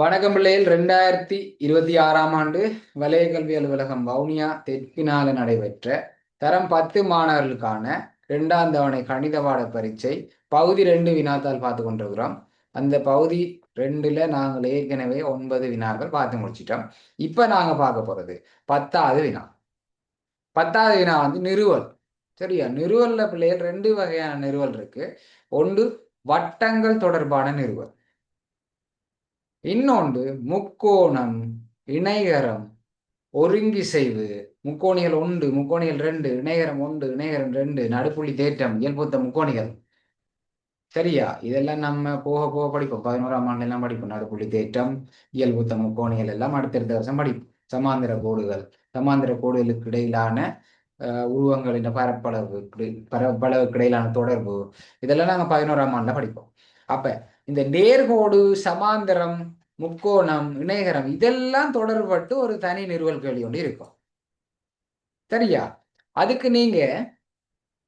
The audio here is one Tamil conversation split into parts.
வணக்கம் பிள்ளைகள். 2026ஆம் ஆண்டு வலய கல்வி அலுவலகம் வவுனியா தெற்கினால நடைபெற்ற தரம் 10 மாணவர்களுக்கான 2ஆம் தவணை கணித பாட பரீட்சை பகுதி 2 வினாத்தாள் பார்த்து கொண்டிருக்கிறோம். அந்த பகுதி 2ல நாங்கள் ஏற்கனவே 9 வினாக்கள் பார்த்து முடிச்சிட்டோம். இப்ப நாங்க பார்க்க போறது 10வது வினா. 10வது வினா நிறுவல். சரியா? நிறுவல்ல பிள்ளைகள் 2 வகையான நிறுவல் இருக்கு. ஒன்று வட்டங்கள் தொடர்பான நிறுவல், இன்னொன்று முக்கோணம், இணைகரம், ஒருங்கிசைவு. முக்கோணிகள் ஒன்று, முக்கோணிகள் ரெண்டு, இணைகரம் ஒன்று, இணைகரம் ரெண்டு, நடுப்புள்ளி தேற்றம், இயல்புத்த முக்கோணிகள். சரியா? இதெல்லாம் நம்ம போக போக படிப்போம். 11ஆம் ஆண்டு எல்லாம் படிப்போம். நடுப்புள்ளி தேற்றம், இயல்புத்த முக்கோணிகள் எல்லாம் அடுத்தடுத்த வருஷம் படிப்போம். சமாந்திர கோடுகள், சமாந்திர கோடுகளுக்கு இடையிலான உருவங்களின் பரப்பளவுக்கு இடையிலான தொடர்பு, இதெல்லாம் நாங்க 11ஆம் ஆண்டுல படிப்போம். அப்ப இந்த நேர்கோடு, சமாந்தரம், முக்கோணம், இணைகரம் இதெல்லாம் தொடர்பட்டு ஒரு தனி நிறுவல் கேள்வி ஒன்று இருக்கும். சரியா? அதுக்கு நீங்க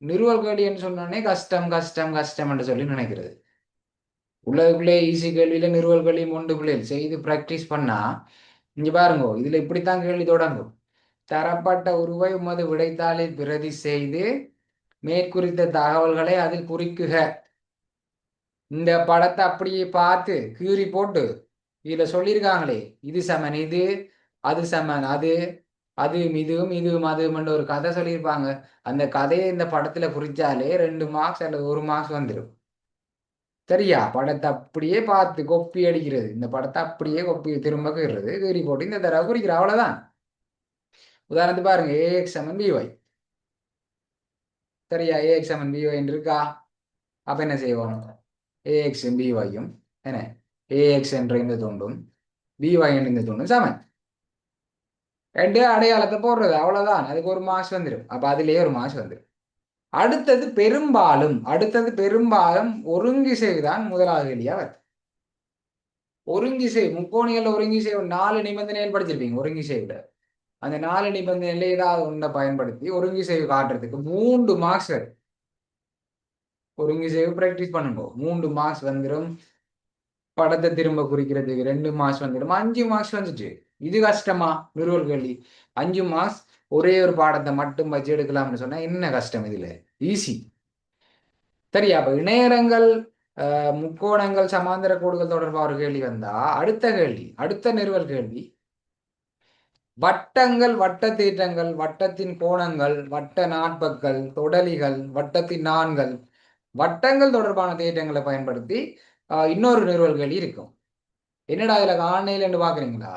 நிறுவல் கேள்வின்னு சொன்னோடனே கஷ்டம் கஷ்டம் கஷ்டம் என்று சொல்லி நினைக்கிறது. உள்ளதுக்குள்ளே ஈஸி கேள்வியில நிறுவல் கேள்வி ஒன்று பிள்ளைகள் செய்து பிராக்டிஸ் பண்ணா, இங்க பாருங்க, இதுல இப்படித்தான் கேள்வி தொடங்கும். தரப்பட்ட உருவை உமது விடைத்தாளில் பிரதி செய்து மேற்குறித்த தகவல்களை அதில் குறிக்குக. இந்த படத்தை அப்படியே பார்த்து கீறி போட்டு இதுல சொல்லியிருக்காங்களே, இது சமன் இது, அது சமன் அது, அது இதுவும் இதுவும் அதுவும் ஒரு கதை சொல்லியிருப்பாங்க. அந்த கதையை இந்த படத்துல குறிச்சாலே 2 மார்க்ஸ் அல்லது 1 மார்க்ஸ் வந்துடும். சரியா? படத்தை அப்படியே பார்த்து கொப்பி அடிக்கிறது, இந்த படத்தை அப்படியே கொப்பி திரும்ப கீறுறது, கீறி போட்டு இந்த தடவை குறிக்கிற, அவ்வளவுதான். உதாரணத்துக்கு பாருங்க, ஏஎக்ஸ் சமன் பிஒய். சரியா? ஏஎக்ஸ் சமன் பிஒய் இருக்கா? அப்ப என்ன செய்வோம்? ஏஎக்ஸ் பிஒய்யும் என்ன, ஏஎக்ஸ் என்ற இந்த துண்டும் பிஒய் என்ற இந்த துண்டும் சமன். ரெண்டு அடையாளத்தை போடுறது, அவ்வளவுதான். அதுக்கு 1 மார்க்ஸ் வந்துடும். அப்ப அதுலயே 1 மார்க்ஸ் வந்துடும். அடுத்தது பெரும்பாலும் ஒருங்கிசைவு தான் முதலாவது கேள்வியா வருது. ஒருங்கிசைவு, முக்கோணிகள் ஒருங்கிசைவு 4 நிபந்தனைகள் படிச்சிருப்பீங்க. ஒருங்கிசைவுல அந்த 4 நிபந்தனையில ஏதாவது ஒன்றை பயன்படுத்தி ஒருங்கிசைவு காட்டுறதுக்கு 3 மார்க்ஸ் வரும். ஒருங்கிசைவு பிராக்டிஸ் பண்ணுங்க, 3 மார்க்ஸ் வந்துடும். படத்தை திரும்ப குறிக்கிறதுக்கு 2 மார்க்ஸ் வந்துடும். 5 மார்க்ஸ் வந்துச்சு. இது கஷ்டமா? நிறுவல் கேள்வி 5 மார்க்ஸ். ஒரே ஒரு பாடத்தை மட்டும் வச்சு எடுக்கலாம்னு சொன்னா என்ன கஷ்டம்? இதுல ஈஸி. சரியா? அப்ப இணையரங்கள், முக்கோணங்கள், சமாந்தர கோடுகள் தொடர்பாக ஒரு கேள்வி வந்தா, அடுத்த நிறுவல் கேள்வி வட்டங்கள், வட்ட தீட்டங்கள், வட்டத்தின் கோணங்கள், வட்ட நாட்பக்கள், தொடலிகள், வட்டத்தின் நான்கள், வட்டங்கள் தொடர்பான தேற்றங்களை பயன்படுத்தி இன்னொரு நிறுவல் கேள்வி இருக்கும். என்னடா இதுல காணையில் என்று பாக்குறீங்களா?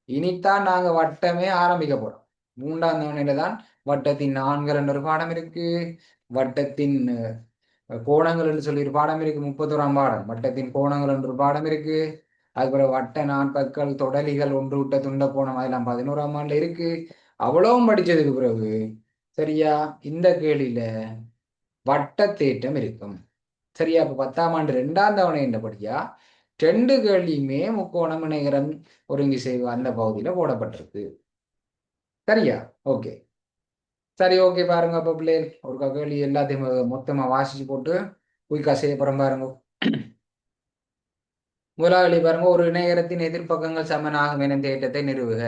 இனித்தான் நாங்க வட்டமே ஆரம்பிக்க போறோம். 3ஆம் தவணையில தான் வட்டத்தின் நான்கள் என்ற ஒரு பாடம் இருக்கு. வட்டத்தின் கோணங்கள் என்று சொல்லி ஒரு பாடம் இருக்கு. 31ஆம் பாடம் வட்டத்தின் கோணங்கள் என்று ஒரு பாடம் இருக்கு. அதுக்கப்புறம் வட்ட நாட்பக்கள், தொடலிகள், ஒன்று விட்ட துண்ட கோணம், அதெல்லாம் 11ஆம் ஆண்டுல இருக்கு. அவ்வளவும் படிச்சதுக்கு பிறகு சரியா இந்த கேள்வியில வட்ட தேற்றம் இருக்கும். சரியா? அப்ப 10ஆம் ஆண்டு 2ஆம் தவணை என்றபடியா 2 கேள்வியுமே முக்கோணம், இணைகரம், ஒருங்கிசைவு அந்த பகுதியில போடப்பட்டிருக்கு. சரியா? ஓகே, சரி, ஓகே. பாருங்க, அப்ப பிள்ளைகள் ஒரு கேள்வி எல்லாத்தையும் மொத்தமா வாசிச்சு போட்டு குயிக்கா செய்யப்புறம் பாருங்க. முதலாளி பாருங்க, ஒரு இணையகரத்தின் எதிர்ப்பக்கங்கள் சமனாகும் எனும் தேற்றத்தை நிறுவுக.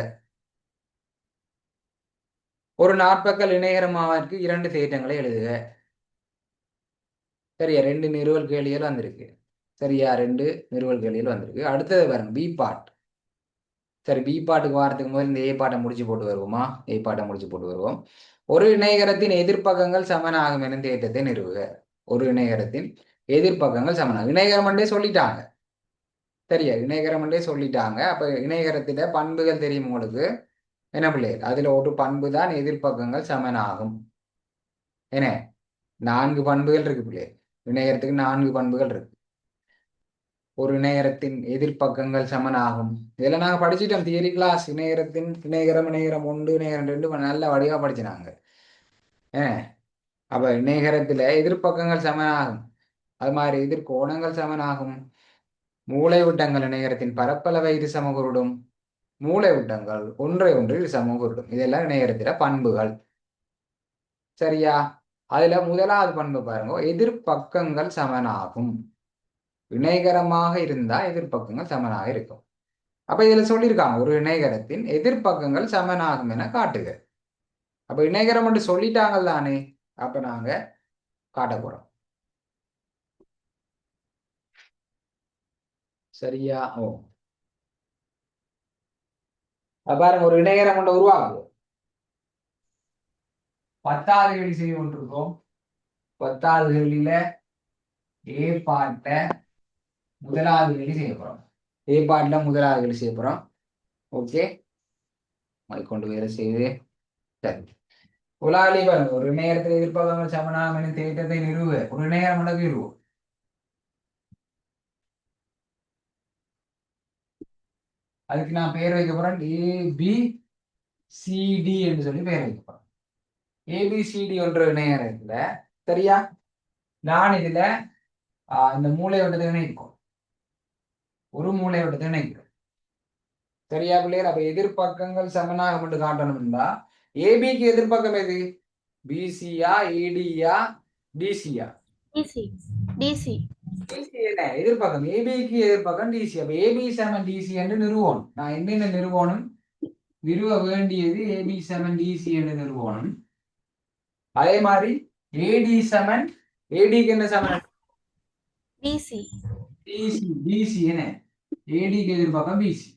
ஒரு நாற்பக்கல் இணையகரமாவதற்கு 2 தேற்றங்களை எழுதுக. சரியா? 2 நிறுவல் கேள்விகள் வந்திருக்கு. சரியா? 2 நிறுவல் கேள்விகள் வந்திருக்கு. அடுத்தது பாருங்க, பி பார்ட். சரி, பி பாட்டுக்கு வாரத்துக்கு முதல் இந்த ஏ பாட்டை முடிச்சு போட்டு வருவோமா? ஏ பாட்டை முடிச்சு போட்டு வருவோம். ஒரு இணையகரத்தின் எதிர்ப்பக்கங்கள் சமனாகும் எனும் தேற்றத்தை நிறுவுக. ஒரு இணையகரத்தின் எதிர்ப்பக்கங்கள் சமனாகும். இணையகரம் சொல்லிட்டாங்க. சரியா? இணையகரம் சொல்லிட்டாங்க. அப்ப இணையகரத்தில பண்புகள் தெரியும் உங்களுக்கு. என்ன பிள்ளைகள்? அதுல ஒரு பண்பு தான் எதிர்ப்பக்கங்கள் சமனாகும். என்ன, 4 பண்புகள் இருக்கு பிள்ளைகள். இணையகரத்துக்கு 4 பண்புகள் இருக்கு. ஒரு இணையகரத்தின் எதிர்ப்பக்கங்கள் சமனாகும். இதெல்லாம் நாங்க படிச்சுட்டோம் தியரி கிளாஸ். இணையகரம் 1, இணையகரம் 2 நல்ல வடிவா படிச்சினாங்க. அப்ப இணையகரத்துல எதிர்ப்பக்கங்கள் சமனாகும். அது மாதிரி எதிர்கோணங்கள் சமனாகும். மூளை விட்டங்கள் இணையகரத்தின் பரப்பளவை இரு சமகுருடும். மூளை விட்டங்கள் ஒன்றை ஒன்று இரு சமகுருடும். இதெல்லாம் இணையகரத்தில பண்புகள். சரியா? அதுல முதலாவது பண்பு பாருங்க, எதிர்ப்பக்கங்கள் சமனாகும். இணைகரமாக இருந்தா எதிர்ப்பக்கங்கள் சமனாக இருக்கும். அப்ப இதுல சொல்லியிருக்காங்க ஒரு இணைகரத்தின் எதிர்ப்பக்கங்கள் சமனாகும் என காட்டுக. அப்ப இணைகரம் என்று சொல்லிட்டாங்க தானே, அப்ப நாங்க காட்ட போறோம். சரியா? ஓ, பாருங்க, ஒரு இணைகரம் கொண்டு உருவாக்குவோம். 10வது கேள்வி செய்து கொண்டிருக்கோம். 10வது கேள்வியில ஏ பாட்ட முதலாவது கேள்வி செய்ய போறோம். ஏ பாட்டுல முதலாவது கேள்வி செய்ய போறோம். ஓகே, கொண்டு வேற செய்து சரி. உலாலி பாருங்க, ஒரு நேரத்தில் எதிர்ப்பவர்கள் சமனாம் என தேற்றத்தை நிறுவ ஒரு நேரம் நிறுவோம். அதுக்கு நான் பேர் வைக்க போறேன் ஏபிசிடி என்று சொல்லி பேர் வைக்க போறேன். ஏபிசிடி என்ற நேரத்துல சரியா, நான் இதுல இந்த மூளை வட்டத்தை இணைக்கும், ஒரு மூளை வட்டத்தை இணைக்கிறேன். சரியா பிள்ளையர்? அப்ப எதிர்ப்பக்கங்கள் சமனாக மட்டும் காட்டணும்னா ஏபிக்கு எதிர்ப்பக்கம் எது? பிசியா, ஏடியா, டிசியா? என்ன எதிர்ப்பக்கம்? ஏபிக்கு எதிர்ப்பக்கம் டிசி. அப்ப ஏபி சமன் டிசி என்று நிறுவனம். நான் என்னென்ன நிறுவனம் நிறுவ வேண்டியது? ஏபி சமன் டிசி என்று நிறுவனம். அதே மாதிரி ஏடி சமன் ஏடிக்கு என்ன சமன்? டிசி. டிசி என்ன? ஏடிக்கு எதிர்ப்பக்கம் பிசி,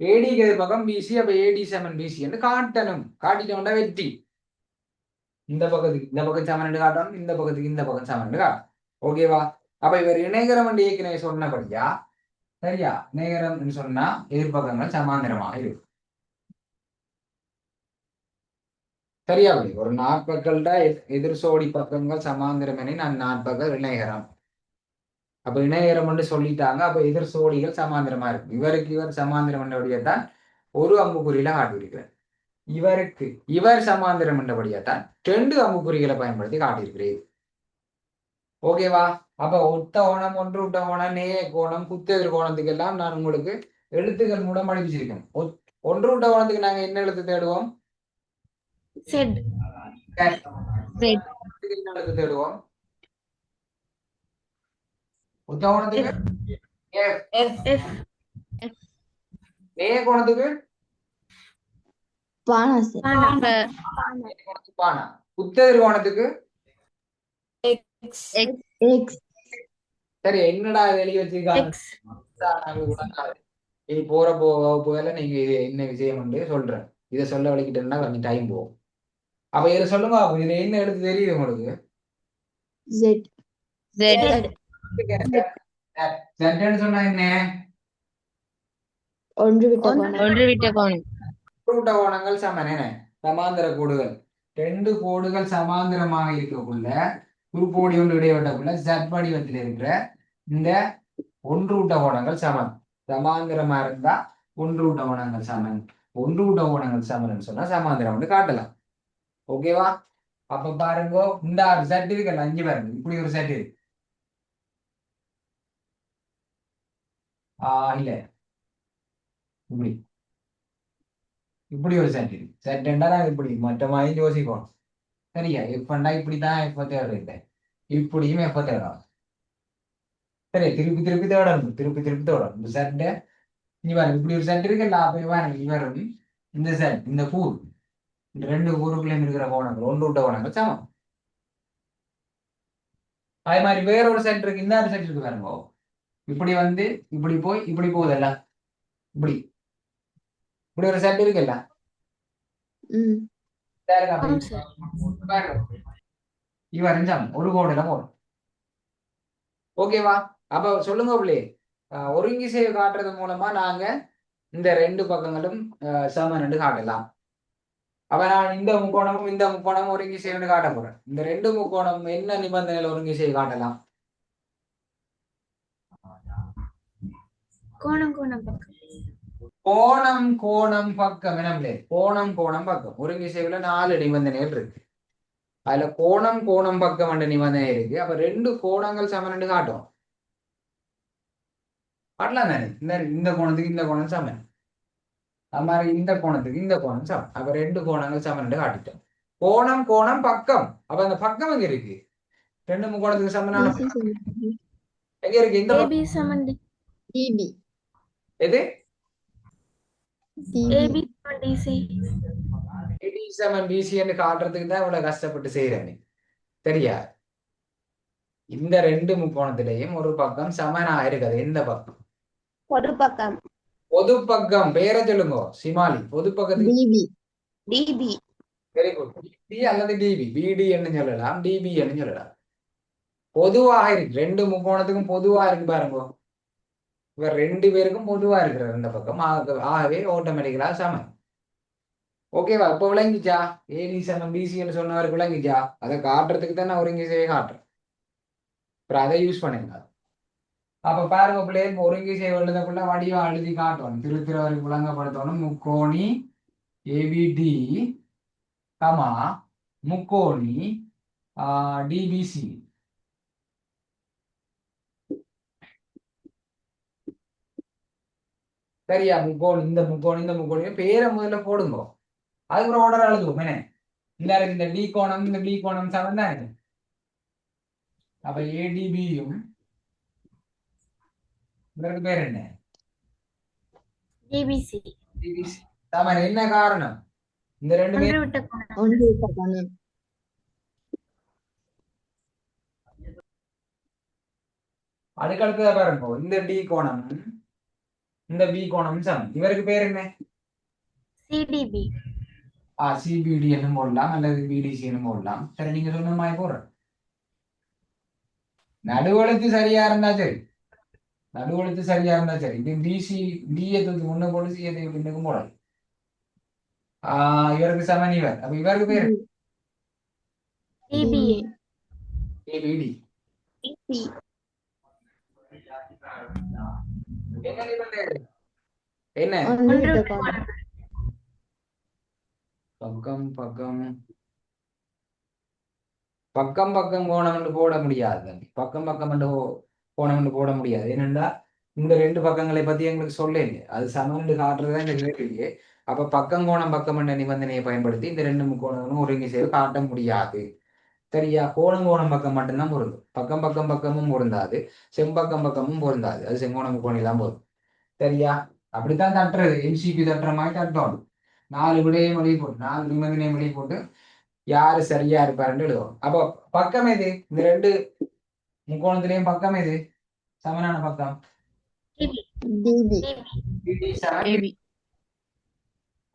ஏடிக்கு எதிர்ப்பக்கம் பிசி. அப்ப ஏடி சமன் பிசி என்று காட்டணும். காட்டிட்டோம்னா வெற்றி. இந்த பக்கத்துக்கு இந்த பக்கம் சமன் காட்டணும், இந்த பக்கத்துக்கு இந்த பக்கம் சமன் காட்டணும். ஓகேவா? அப்ப இவர் இணைகரம் என்று ஏற்கனவே சொன்னபடியா சரியா, இணைகரம் சொன்னா எதிர்ப்பக்கங்கள் சமாந்திரமாக இருக்கும். சரியா? ஒரு நாற்பக்கள்ட எதிர் சோடி பக்கங்கள் சமாந்திரம் என நான் நாற்பக்கள் இணைகரம். அப்ப இணைகரம் என்று சொல்லிட்டாங்க. அப்ப எதிர் சோடிகள் சமாந்திரமா இருக்கு. இவருக்கு இவர் சமாந்திரம் என்றபடியாத்தான் ஒரு அம்புக்குறியில காட்டியிருக்கிறேன். இவருக்கு இவர் சமாந்திரம் என்றபடியாத்தான் 2 அம்புக்குறிகளை பயன்படுத்தி காட்டியிருக்கிறேன். ஓகேவா? அப்ப ஒத்த கோணம், ஒன்று விட்ட கோணம், நேய கோணம், குத்தெதிர் கோணத்துக்கு எல்லாம் நான் உங்களுக்கு எழுத்துக்கள் மூலம் அனுப்பிச்சிருக்கேன். ஒன்று விட்ட கோணத்துக்கு நாங்க என்ன எழுத்து தேடுவோம்? என்ன எழுத்து தேடுவோம்? ஒத்த கோணத்துக்கு நேய கோணத்துக்கு பானா, குத்தெதிர் கோணத்துக்கு சரி. என்னடா எழுதி வச்சிருக்காங்க? இனி போற வகுப்புல நீங்க என்ன விஷயம் வந்து சொல்றேன். இதை சொல்ல வலிக்கிட்டேன்னா கொஞ்சம் டைம் போகும். அப்ப இதை சொல்லுங்க, இதுல என்ன எழுத்து தெரியுது உங்களுக்கு? சொன்னா என்ன? ஒன்று விட்ட கோணம். கோணங்கள் சமன் என்ன? சமாந்திர கோடுகள். 2 கோடுகள் சமாந்திரமாக இருக்கக்குள்ள குறுக்கோடி ஒன்று இடைவெட்டக்குள்ள ஜட் வடிவத்தில் இருக்கிற இந்த ஒன்று விட்ட கோணங்கள் சமன். சமாந்திரமா இருந்தா ஒன்று விட்ட கோணங்கள் சமன். ஒன்று விட்ட கோணங்கள் சமன் சொன்னா சமாந்திரம் வந்து காட்டலாம். ஓகேவா? அப்ப பாருங்க, இந்த செட் இருக்குல்ல, 5 பாருங்க, இப்படி ஒரு செட் இருக்கு. இல்ல, இப்படி இப்படி ஒரு செட் இருக்கு. செட்னா இப்படி மற்ற மாதிரி யோசிக்கணும். சரியா? எப்பண்டா இப்படிதான் எப்ப தேடுறது, இப்படியும் எப்ப தேடணும். சரி, திருப்பி திருப்பி தேடணும், திருப்பி திருப்பி தேடணும். இந்த செட்டை இங்க பாருங்க, இப்படி ஒரு செட் இருக்குல்ல, அப்ப பாருங்க இவரும் இந்த செட், இந்த கூறு, இந்த 2 கூறுக்குள்ளேயும் இருக்கிற கோணங்கள் ஒன்று விட்ட கோணங்கள் சமம். அதே மாதிரி வேற ஒரு செட் இருக்கு, இந்த செட் இருக்கு பாருங்க, இப்படி வந்து இப்படி போய் இப்படி போகுதல்ல, இப்படி இப்படி ஒரு செட் இருக்குல்ல, இவரும் சமம், ஒரு கோடுல போடும். ஓகேவா? அப்ப சொல்லுங்க பிள்ளை, ஒருங்கிசையை காட்டுறது மூலமா நாங்க இந்த 2 பக்கங்களும் சமன் என்று காட்டலாம். அப்ப நான் இந்த முக்கோணமும் இந்த முக்கோணமும் ஒருங்கிசைன்னு காட்ட போறேன். இந்த 2 முக்கோணம் என்ன நிபந்தனையில் ஒருங்கிசையை காட்டலாம்? கோணம் கோணம் பக்கம். கோணம் கோணம் பக்கம் என்ன? கோணம் கோணம் பக்கம். ஒருங்கிசைவுல 4 நிபந்தனைகள் இருக்கு. அதுல கோணம் கோணம் பக்கம் என்ற நிபந்தனை இருக்கு. அப்ப 2 கோணங்கள் சமன் காட்டும். காட்டலாம் தானே? இந்த கோணத்துக்கு இந்த கோணம் சமன், அது மாதிரி இந்த கோணத்துக்கு இந்த கோணம் சமன். அப்ப 2 கோணங்கள் சமன் காட்டிட்டோம். கோணம் கோணம் பக்கம். அப்ப அந்த பக்கம் எங்க இருக்கு? 2 முக்கோணத்துக்கு சமனான எங்க இருக்கு? இந்த பக்கம் எது AB DC. பிசின்னு காட்டுறதுக்கு தான் இவ்வளவு கஷ்டப்பட்டு செய்யறேன். சரியா? இந்த ரெண்டு முக்கோணத்திலையும் ஒரு பக்கம் சமனா இருக்குது. எந்த பக்கம்? ஒரு பக்கம். பொது பக்கம் பேரை சொல்லுங்க சிமாலி. பொது பக்கத்துக்கு டிபி. டிபி. Very good. டிபி அல்லது டிபி. பிடி என்று சொல்லலாம், டிபி என்று சொல்லலாம். பொதுவாக இருக்கு, ரெண்டு முக்கோணத்துக்கும் பொதுவா இருக்கு பாருங்க. இவர் ரெண்டு பேருக்கும் பொதுவா இருக்கிற இந்த பக்கம். ஆகவே ஆட்டோமேட்டிக்கலா சமன். ஓகேவா? இப்ப விளங்கிச்சா? ஏடி சமன் பிசின்னு சொன்னவருக்கு விளங்கிச்சா? அதை காட்டுறதுக்கு தான் நான் ஒருங்கிசையை காட்டுறேன். அப்புறம் அதை யூஸ் பண்ணுங்க. அப்ப பாருங்க பிள்ளைங்க, ஒருங்கிசை எழுதக்குள்ள வடிவா எழுதி காட்டணும். திருத்திரவருக்கு விளங்கப்படுத்தணும். முக்கோணி ஏபிடி கமா முக்கோணி டிபிசி. சரியா? முக்கோணி இந்த முக்கோணி இந்த முக்கோணி பேரை முதல்ல போடுங்க. அதுக்கு ஒரு ஆர்டர் எழுதுவோம். என்ன இந்த டி கோணம் இந்த பி கோணம் சமன் தான். அப்ப ஏடிபியும் இதற்கு பேர் என்ன? ABC. சமன். என்ன காரணம்? இந்த ரெண்டு ஒன்று பேர் விட்ட கோணம். ஒன்று விட்ட கோணம். அதுக்கடுத்ததா பாருங்க, இந்த டி கோணம் இந்த பி கோணம் சமன். இவருக்கு பேர் என்ன? CDB. சிபிடி என்னும் போடலாம் அல்லது பிடிசி என்னும் போடலாம். சரி, நீங்க சொன்ன மாதிரி போடுறேன். நடுவெழுத்து சரியா இருந்தா சரி. நடுவெழுத்து சரியா இருந்தா சரி. இது பிசி டிஏ தூக்கி முன்ன போட்டு சிஏ தூக்கி பின்னுக்கும் போடலாம். இவருக்கு சமன் இவர். அப்ப இவருக்கு பேர் DBA. ஏபிடி. டிபி. என்ன நிபந்தனை? என்ன ஒன்று ஒன்று விட்ட விட்ட கோணம். கோணம். பக்கம் பக்கம் பக்கம் பக்கம் கோணம் போட முடியாது. பக்கம் பக்கம் கோணம் போட முடியாது. ஏனென்றா இந்த ரெண்டு பக்கங்களை பத்தி எங்களுக்கு சொல்ல இல்லை. அது சமன் காட்டுறதா இந்த கேள்வியே. அப்ப பக்கம் கோணம் பக்கம் என்ற நிபந்தனையை பயன்படுத்தி இந்த ரெண்டு முக்கோணங்களும் ஒருங்கிசையை காட்ட முடியாது. சரியா? கோணம் கோணம் பக்கம் மட்டும்தான் பொருந்தும். பக்கம் பக்கம் பக்கமும் பொருந்தாது, செம்பக்கம் பக்கமும் பொருந்தாது. அது செங்கோண முக்கோணி தான் பொருந்தும். சரியா? அப்படித்தான் தட்டுறது. எம்சிக்கு தட்டுற மாதிரி தட்டணும். 4 விடையும் வெளியே போட்டு 4 நிபந்தனையும் வெளியே போட்டு யாரு சரியா இருப்பாருன்னு எழுதுவோம். அப்போ பக்கம் எது? இந்த ரெண்டு முக்கோணத்திலையும் பக்கம் எது சமனான பக்கம்? டிபி. AB.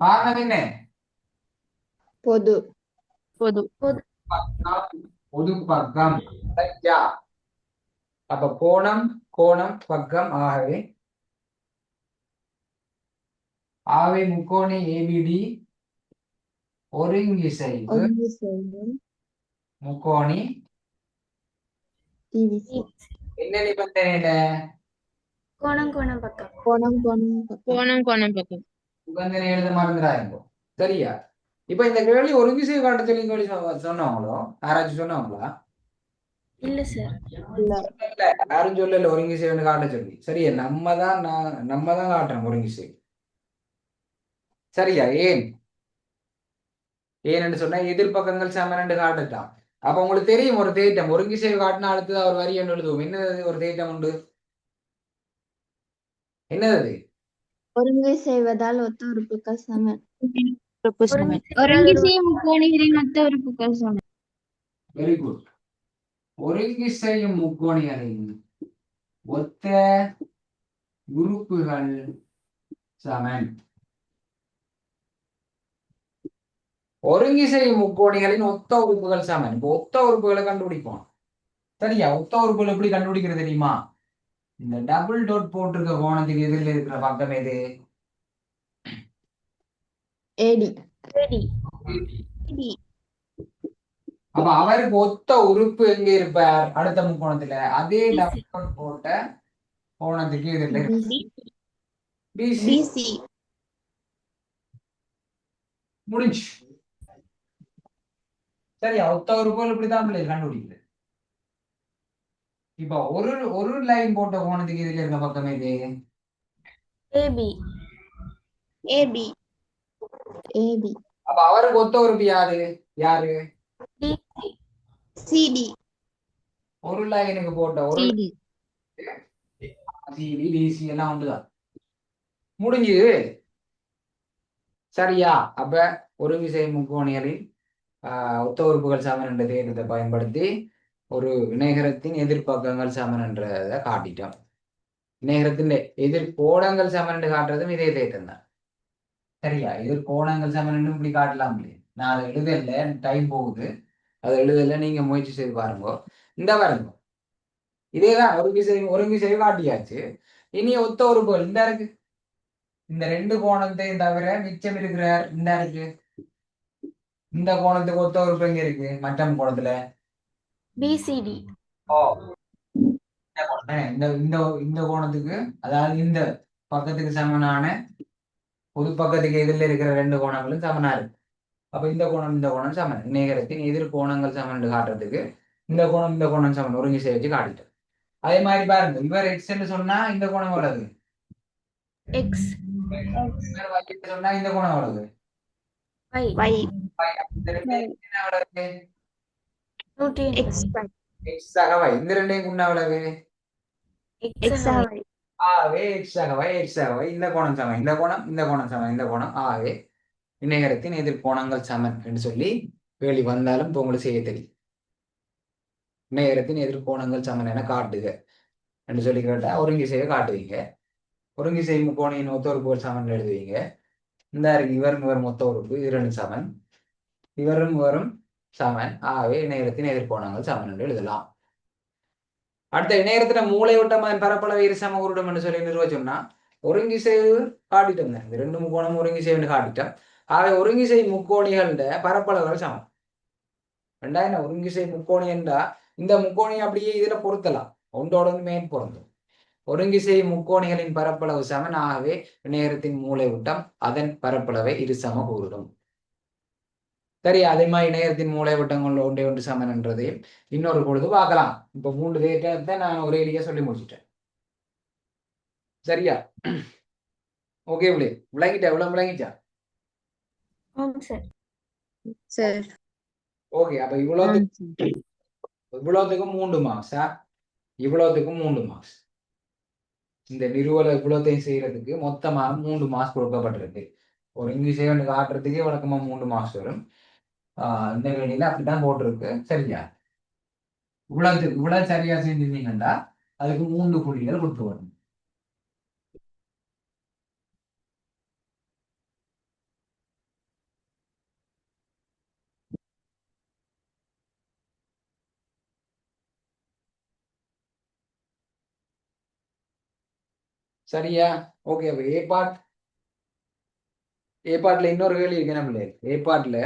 காரணம் என்ன? பொது. பொது. பொது பக்கம். சரியா? அப்ப கோணம் கோணம் பக்கம். ஆகவே முக்கோணி ஏபிடி ஒருங்கிசைவு முக்கோணி டிபிசி. என்ன நிபந்தனையில? கோணம் கோணம் பக்கம். கோணம் கோணம் பக்கம். கோணம் கோணம் பக்கம். நிபந்தனை எழுத மறந்துடாங்க. சரியா? இப்ப இந்த கேள்வி ஒருங்கிசை காட்ட சொல்லி கேள்வி சொன்னவங்களோ யாராச்சும் சொன்னவங்களா? இல்ல சார். இல்ல. யாரும் சொல்லல ஒருங்கிசை காட்ட சொல்லி. சரியா? நம்ம தான் காட்டுறோம் ஒருங்கிசை. சரியா? ஏன்னு சொன்னா எதிர்பக்கங்கள் சமன் காட்டுட்டான். அப்ப உங்களுக்கு தெரியும் ஒரு தேட்டம் ஒருங்கிசை காட்டினா அடுத்தது ஒரு வரி என்று எழுதுவோம். என்னது ஒரு தேட்டம் உண்டு? என்னது? ஒருங்கை செய்வதால் ஒத்த உறுப்புகள் சமன். ஒருங்கிசை முக்கோணிகளின் ஒத்த உறுப்புகள் சமன். Very good. ஒருங்கிசையும் முக்கோணிகளின் ஒத்த உறுப்புகள் சமன். ஒருங்கிசை முக்கோணிகளின் ஒத்த உறுப்புகள் சமன். இப்போ ஒத்த உறுப்புகளை கண்டுபிடிப்போம். சரியா? ஒத்த உறுப்புகள் எப்படி கண்டுபிடிக்கிறது தெரியுமா? இந்த டபுள் டாட் போட்டிருக்க கோணத்துக்கு எதிரில் இருக்கிற பக்கம் எது? ஏடி. அப்ப அவருக்கு ஒத்த உறுப்பு எங்க இருப்பார்? அடுத்த முக்கோணத்துல. அதே டபுள் டாட் போட்ட கோணத்துக்கு எதிரில் பிசி. முடிஞ்சு. சரியா? ஒத்த உறுப்புகள் இப்படிதான் கண்டுபிடிக்கிறது. இப்ப ஒரு லைன் போட்ட கோணத்துக்கு எதிரில் இருக்க பக்கம் எது? AB. அப்ப அவருக்கு ஒத்த உறுப்பு யாரு? சிடி. ஒரு லைனுக்கு போட்ட ஒரு CD. சிடி டிசி எல்லாம் உண்டுதான். முடிஞ்சுது. சரியா? அப்ப ஒரு விசை முக்கோணியலின் ஒத்த உறுப்புகள் சமன் என்ற தேற்றத்தை பயன்படுத்தி ஒரு இணைகரத்தின் எதிர்ப்பக்கங்கள் சமன் என்றதை காட்டிட்டோம். இணைகரத்தின் எதிர்கோணங்கள் சமன் என்று காட்டுறதும் இதே தேற்றம் தான். சரியா? எதிர்கோணங்கள் சமன் என்று இப்படி காட்டலாம் இல்லையா? நான் அதை எழுதல, டைம் போகுது, அதை எழுதல, நீங்க முயற்சி செய்து பாருங்க. இந்த பாருங்க, இதேதான் ஒரு விசையை காட்டியாச்சு. இனி ஒத்த உறுப்புகள் இந்த இருக்கு. இந்த ரெண்டு கோணத்தையும் தவிர மிச்சம் இருக்கிறார் இந்த இருக்கு. இந்த கோணத்துக்கு ஒத்த உறுப்பு எங்க இருக்கு? மற்ற கோணத்துல பிசிடி. ஓ இந்த இந்த இந்த கோணத்துக்கு, அதாவது இந்த பக்கத்துக்கு சமனான பொது பக்கத்துக்கு எதிரில் இருக்கிற ரெண்டு கோணங்களும் சமனா இருக்கு. அப்ப இந்த கோணம் சமன். இணைகரத்தின் எதிர் கோணங்கள் சமன் காட்டுறதுக்கு இந்த கோணம் சமன் ஒருங்கிசை வச்சு காட்டிட்டோம். அதே மாதிரி பாருங்க, இவர் எக்ஸ் சொன்னா இந்த கோணம் எவ்வளவு? எக்ஸ். இவர் y சொன்னா இந்த கோணம் எவ்வளவு? y. இந்த ரெண்டையும் என்ன எவ்வளவு? 180. x ஆக y. இந்த ரெண்டையும் குண்ணா எவ்வளவு? x y. ஆகவே x ஆக y. இந்த கோணம் சமன், இந்த கோணம் சமன், இந்த கோணம். ஆகவே இணைகரத்தின் எதிர் கோணங்கள் சமன் என்று சொல்லி கேள்வி வந்தாலும் இப்போ உங்களுக்கு செய்ய தெரியும். இணைகரத்தின் எதிர் கோணங்கள் சமன் என காட்டுக என்று சொல்லி கேட்டா ஒருங்கிசையை காட்டுவீங்க. ஒருங்கிசை முக்கோணியின் ஒத்த உறுப்புகள் சமன் எழுதுவீங்க. இந்த இவரும் மொத்த உறுப்பு இரண்டு சமன், இவரும் சமன். ஆகவே இணையத்தின் எதிர்கோணங்கள் சமன் என்று எழுதலாம். அடுத்த இணையத்துல மூளையோட்டம் அதன் பரப்பளவு இரு சம உருடம் என்று சொல்லி நிர்வச்சோம்னா ஒருங்கிசைவு காட்டிட்டோம். இந்த ரெண்டு முக்கோணம் ஒருங்கிசைவுன்னு காட்டிட்டோம். ஆகவே ஒருங்கிசை முக்கோணிகள பரப்பளவுகள் சமம். ரெண்டாயிரம் ஒருங்கிசை முக்கோணி என்றா இந்த முக்கோணி அப்படியே இதுல பொருத்தலாம், ஒன்றோட மேன் பொருந்தும். ஒருங்கிசை முக்கோணிகளின் பரப்பளவு சமன். ஆகவே இணையத்தின் மூளை விட்டம் அதன் பரப்பளவை இரு சம கூறிடும். சரி, அதே மாதிரி இணையத்தின் மூளை விட்டங்கள் ஒன்றை ஒன்று சமன் என்றதையும் இன்னொரு பொழுது பார்க்கலாம். இப்ப 3 தேற்றத்தை நான் ஒரேடியா சொல்லி முடிச்சிட்டேன். சரியா? ஓகே, விளங்கிட்டா? இவ்வளவு விளங்கிச்சா? சார். ஓகே, அப்ப இவ்வளவுக்கும் 3 மார்க்ஸா? இவ்வளவுக்கும் 3 மார்க்ஸ். இந்த நிறுவல இவ்வளோத்தையும் செய்யறதுக்கு மொத்தமா 3 மார்க்ஸ் கொடுக்கப்பட்டிருக்கு. ஒரு இங்கிலீஷ் காட்டுறதுக்கே வழக்கமா 3 மார்க்ஸ் வரும். இந்த வேலையில அப்படித்தான் போட்டிருக்கு. சரியா? இவ்வளவு சரியா செஞ்சிருந்தீங்கன்னா அதுக்கு 3 புள்ளிகள் கொடுத்து வரும். சரியா? ஓகே, அப்ப ஏ பார்ட்ல இன்னொரு கேள்வி இருக்கு. என்ன பிள்ளை? ஏ பார்ட்ல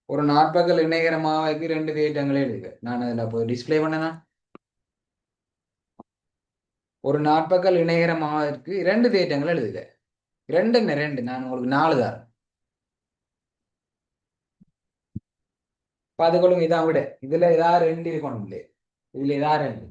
ஒரு நாற்பகல் இணைகரமாவுக்கு 2 தேற்றங்களே இருக்கு. நான் அதுல இப்போ டிஸ்பிளே பண்ணனா ஒரு நாற்பகல் இணைகரமாவிற்கு 2 தேற்றங்கள் எழுதுக. 2 நான் உங்களுக்கு 4 தான். பார்த்துக்கொள்ளுங்க. இதான் விட இதுல ஏதாவது 2 இருக்கணும் இல்லையே? இதுல ஏதாவது 2.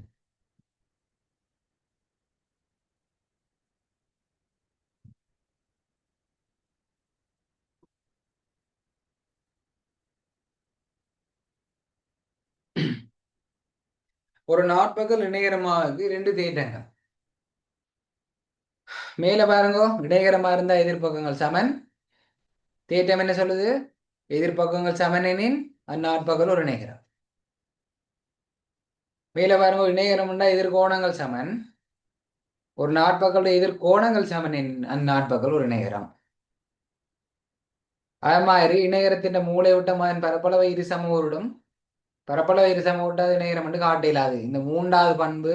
ஒரு நாற்பகல் இணைகரமாவுக்கு 2 தேற்றங்கள். மேல பாருங்க, இணைகரமா இருந்தா எதிர்ப்பக்கங்கள் சமன். தேற்றம் என்ன சொல்லுது? எதிர்ப்பக்கங்கள் சமனெனின் அந்நாற்பகல் ஒரு இணைகரம். மேல பாருங்க, இணைகரம்னா எதிர்கோணங்கள் சமன். ஒரு நாற்பகல் எதிர்கோணங்கள் சமனின் அந்நாற்பகல் ஒரு இணைகரம். அது மாதிரி இணைகரத்தின் மூளை விட்டம் அதன் பரப்பளவை இரு சம உருடும். பரப்பளவை இரு சம விட்டாது இணைகரம் என்று காட்ட இயலாது. இந்த 3வது பண்பு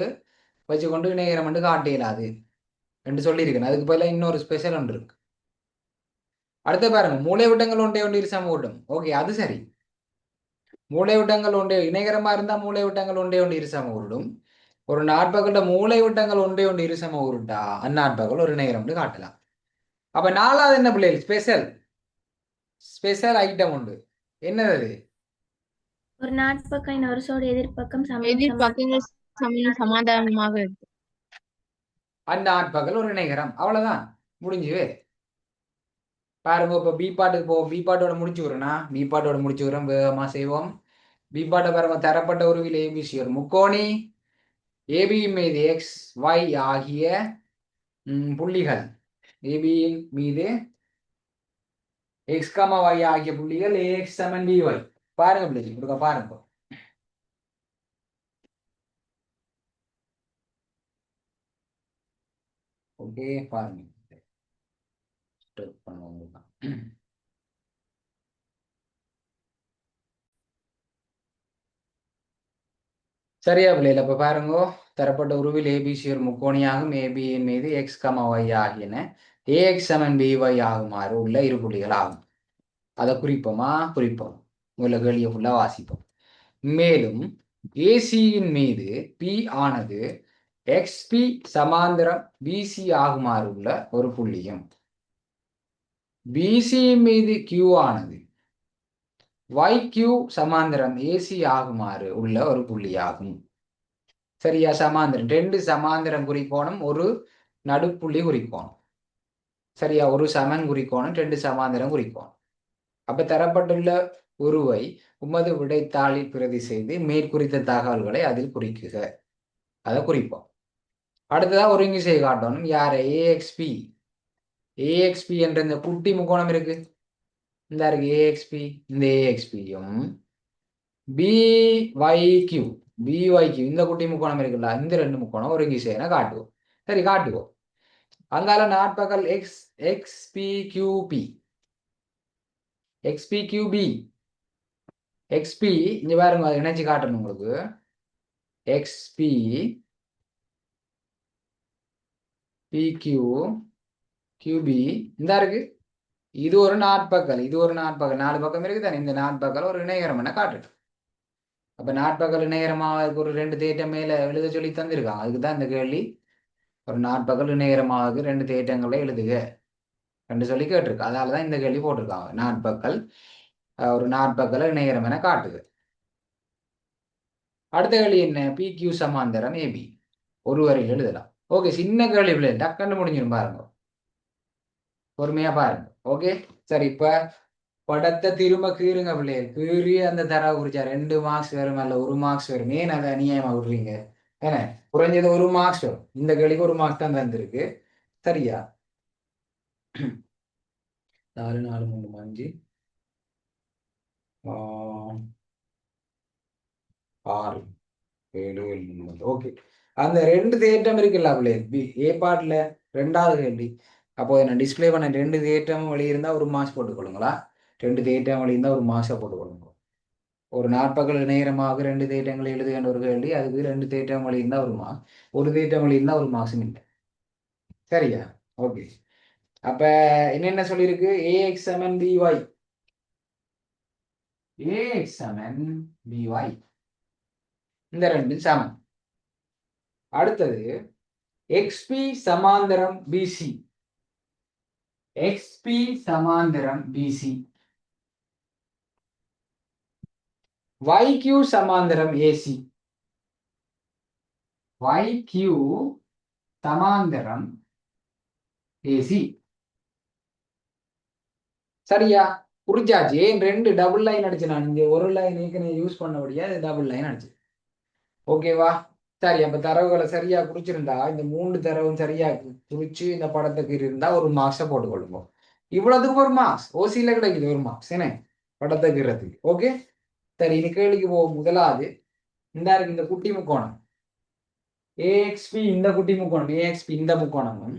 வச்சுக்கொண்டு இணைகரம் என்று காட்ட இயலாது என்று சொல்லியிருக்கேன். அதுக்கு பதிலாக இன்னொரு ஸ்பெஷல் ஒன்று இருக்கு. அடுத்து பாருங்க, மூளை விட்டங்கள் ஒன்றே ஒன்று இரு சம உருடும். ஓகே, அது சரி. மூளை விட்டங்கள் ஒன்றே இணைகரமா இருந்தா மூளை விட்டங்கள் ஒன்றே ஒன்று இரு சம உருடும். ஒரு நாற்பகல்ல மூளை விட்டங்கள் ஒன்றே ஒன்று இரு சம உருட்டா அந்நாற்பகல் ஒரு இணைகரம் என்று காட்டலாம். அப்ப 4வது என்ன பிள்ளைகள்? ஸ்பெஷல் ஐட்டம் உண்டு. என்னது? ஒரு நாட்பக்கம் ஒரு சோடு எதிர்ப்பக்கம் எதிர்பக்கங்கள் சமாதானமாக இருக்கு. அந்நாற்பகல் ஒரு இணைகரம். அவ்வளவுதான், முடிஞ்சு. பாருங்க, இப்ப பி பாட்டுக்கு போவோம். பி பாட்டோட முடிச்சு விடுறோம். வேகமா செய்வோம். பி பாட்டை பாருங்க. தரப்பட்ட உருவில் ஏபிசி ஒரு முக்கோணி. ஏபி மீது எக்ஸ் ஒய் ஆகிய புள்ளிகள் ஏபியின் மீது எக்ஸ் கமா ஒய் ஆகிய புள்ளிகள் ஏஎக்ஸ் சமன் பிஒய். பாருங்க பிள்ளைங்க, கொடுக்க பாருங்க. ஓகே பாருங்க, பண்ணுவோம். சரியா பிள்ளைல இப்ப பாருங்க, தரப்பட்ட உருவில் ஏபிசி ஒரு முக்கோணியாகும். ஏபியின் மீது எக்ஸ் கமா ஒய் ஆகியன ஏஎக்ஸ் சமன் பிஒய் ஆகுமாறு உள்ள இரு புள்ளிகள் ஆகும். அதை குறிப்போமா? குறிப்போம். உங்களை கேள்வியை ஃபுல்லா வாசிப்போம். மேலும் ஏசியின் மீது பி ஆனது எக்ஸ்பி சமாந்தரம் பிசி ஆகுமாறு உள்ள ஒரு புள்ளியும், பிசி மீது கியூ ஆனது YQ சமாந்தரம் ஏசி ஆகுமாறு உள்ள ஒரு புள்ளியாகும். சரியா? சமாந்தரம் ரெண்டு சமாந்தரம் குறிக்கோணம், ஒரு நடுப்புள்ளி குறிக்கோணம். சரியா? ஒரு சமன் குறிக்கோணம், ரெண்டு சமாந்தரம் குறிக்கோணம். அப்ப தரப்பட்டுள்ள உருவை உமது விடைத்தாளில் பிரதி செய்து மேற்குறித்த தகவல்களை அதில் குறிக்குக. அதை குறிப்போம். அடுத்ததா ஒருங்கிசை காட்டணும். யாரு? ஏஎக்ஸ்பி. ஏஎக்ஸ்பி என்ற இந்த குட்டி முக்கோணம் இருக்கு, இந்த இருக்கு ஏஎக்ஸ்பி. இந்த ஏஎக்ஸ்பியும் பிஒய்கியூ, பிஒய்கியூ இந்த குட்டி முக்கோணம் இருக்குல்ல, இந்த ரெண்டு முக்கோணம் ஒருங்கிசைன்னு காட்டுவோம். சரி, காட்டுவோம். அங்கால நாட்பகல் எக்ஸ் எக்ஸ்பிக்யூபி, எக்ஸ்பிக்யூபி, எக்ஸ்பி இங்க பாருங்க, அதை இணைச்சு காட்டணும் உங்களுக்கு. எக்ஸ்பி பிக்யூ கியூபி இந்த இருக்கு. இது ஒரு நாட்பகல், இது ஒரு நாட்பகல், 4 பக்கம் இருக்குது தானே. இந்த நாட்பகல் ஒரு இணையரம் என்ன காட்டுட்டு. அப்ப நாட்பகல் இணையரமாக ஒரு 2 தேட்டம் மேல எழுத சொல்லி தந்திருக்கான். அதுக்கு தான் இந்த கேள்வி. ஒரு நாட்பகல் இணையரமாக 2 தேட்டங்களை எழுதுக என்று சொல்லி கேட்டிருக்கு. அதனாலதான் இந்த கேள்வி போட்டிருக்காங்க. நாட்பகல் ஒரு நாட்பகல் இணையரம் என காட்டுது. அடுத்த கேள்வி என்ன? PQ சமாந்தரம் AB. ஒரு வரையில் எழுதலாம். ஓகே, சின்ன கேள்வி டக்குன்னு முடிஞ்சிடும் பாருங்க, பொறுமையா பாருங்க. ஓகே சரி, இப்ப படத்தை திரும்ப கீறுங்க பிள்ளைகள். கீறி அந்த தரவு குறிச்சா 2 மார்க்ஸ் வரும், அல்ல 1 மார்க்ஸ் வரும். ஏன் அதை அநியாயமா விடுறீங்க? ஏன்னா குறைஞ்சது 1 மார்க்ஸ் வரும். இந்த கேள்விக்கு 1 மார்க்ஸ் தான் தந்திருக்கு. சரியா? 4 4 3 5 6 7 7. ஓகே, அந்த 2 தேட்டம் இருக்குல்ல பிள்ளைகள், ஏ பாட்டில் 2வது கேள்வி. அப்போ நான் டிஸ்பிளே பண்ண 2 தேட்டம் வெளியிருந்தா 1 மார்க்ஸ் போட்டுக்கொள்ளுங்களா? 2 தேட்டம் வெளியிருந்தா 1 மார்க்ஸை போட்டுக்கொள்ளுங்க. ஒரு நாட்பகல் நேரமாக 2 தேட்டங்களை எழுதுகின்ற ஒரு கேள்வி, அதுக்கு 2 தேட்டம் வெளியிருந்தா 1 மார்க், ஒரு தேட்டம் வெளியிருந்தா 1 மார்க்ஸும் இல்லை. சரியா? ஓகே, அப்ப என்னென்ன சொல்லியிருக்கு? ஏஎக்ஸ் சமன் பிஒய், ஏஎக்ஸ் சமன் பிஒய், இந்த ரெண்டு சமன். அடுத்தது எக்ஸ்பி சமாந்தரம் பிசி, எக்ஸ்பி சமாந்தரம் பிசி, YQ சமாந்தரம் ஏசி, YQ சமாந்தரம் ஏசி. சரியா? புரிஞ்சாச்சு? ஏன் 2 டபுள் லைன் அடிச்சு, நான் இங்க ஒரு லைன் ஏற்கனவே யூஸ் பண்ணபடியா டபுள் லைன் அடிச்சு. ஓகேவா? சரி, அப்ப தரவுகளை சரியா குறிச்சிருந்தா, இந்த 3 தரவும் சரியா குறிச்சு இந்த படத்துக்கு இருந்தா 1 மார்க்ஸை போட்டுக்கொள்ளுங்க. இவ்வளவுக்கு 1 மார்க்ஸ் ஓசியில கிடைக்குது, 1 மார்க்ஸ் என்ன படத்துக்கு இருக்கிறதுக்கு. ஓகே சரி, இனி கேள்விக்கு போகும். முதலாவது இந்த இருக்கு இந்த குட்டி முக்கோணம் ஏஎக்ஸ்பி, இந்த குட்டி முக்கோணம் ஏஎக்ஸ்பி, இந்த முக்கோணமும்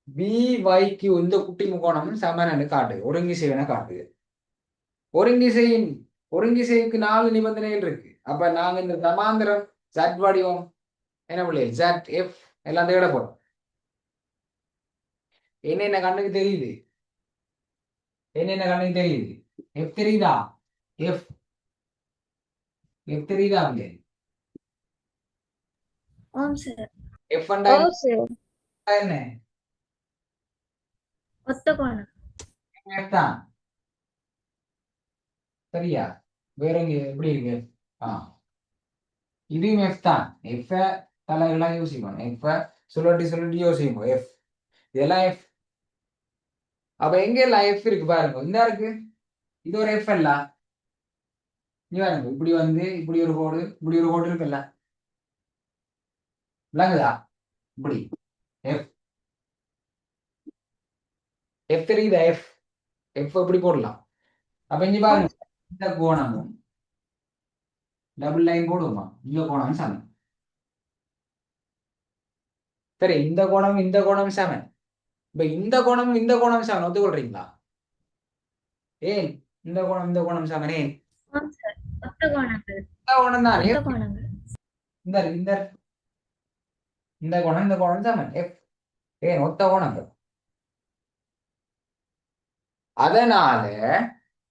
பிஒய்கியூ இந்த குட்டி முக்கோணமும் சமன்னு காட்டுது, ஒருங்கிசைவன காட்டுது. ஒருங்கிசைக்கு 4 நிபந்தனைகள் இருக்கு. அப்ப நாங்க இந்த சமாந்தரம் Z வடிவம் என்ன பிள்ளை ZF எல்லாம் தேட போறோம். என்னென்ன கண்ணுக்கு தெரியுது? என்னென்ன கண்ணுக்கு தெரியுது? எஃப் தெரியுதா? எஃப் தெரியுதா? ஆம் சார். எஃப் என்ன? ஒத்த கோணம். எஃப் தான். சரியா? வேற எப்படி இருக்கு? இதுவும் எஃப் தான். எஃப் தலைகளாக யோசிக்கணும். எஃப் சுழட்டி யோசிக்கும். எஃப் இதெல்லாம் எஃப். அப்ப எங்க எல்லாம் எஃப் இருக்கு பாருங்க. இந்த இருக்கு, இது ஒரு எஃப் அல்ல. இங்க பாருங்க, இப்படி வந்து இப்படி ஒரு கோடு இருக்குல்ல, விளங்குதா? இப்படி எஃப். எஃப் தெரியுதா எஃப் எஃப் எப்படி போடலாம் அப்ப இங்க பாருங்க இந்த கோணமும் டபுள் லைன் போடுவோமா இந்த கோணம் சமன் சரி இந்த கோணம் சமன் இப்ப இந்த கோணம் சமன் ஒத்துக்கொள்றீங்களா ஏன் இந்த கோணம் சமன் ஏன் ஆம் சார். ஒத்த கோணங்கள். இந்த கோணம் தான் ஒத்த F. கோணங்கள். இந்த இந்த இந்த கோணம் சமன் எஃப் ஏன் ஒத்த கோணங்கள் அதனால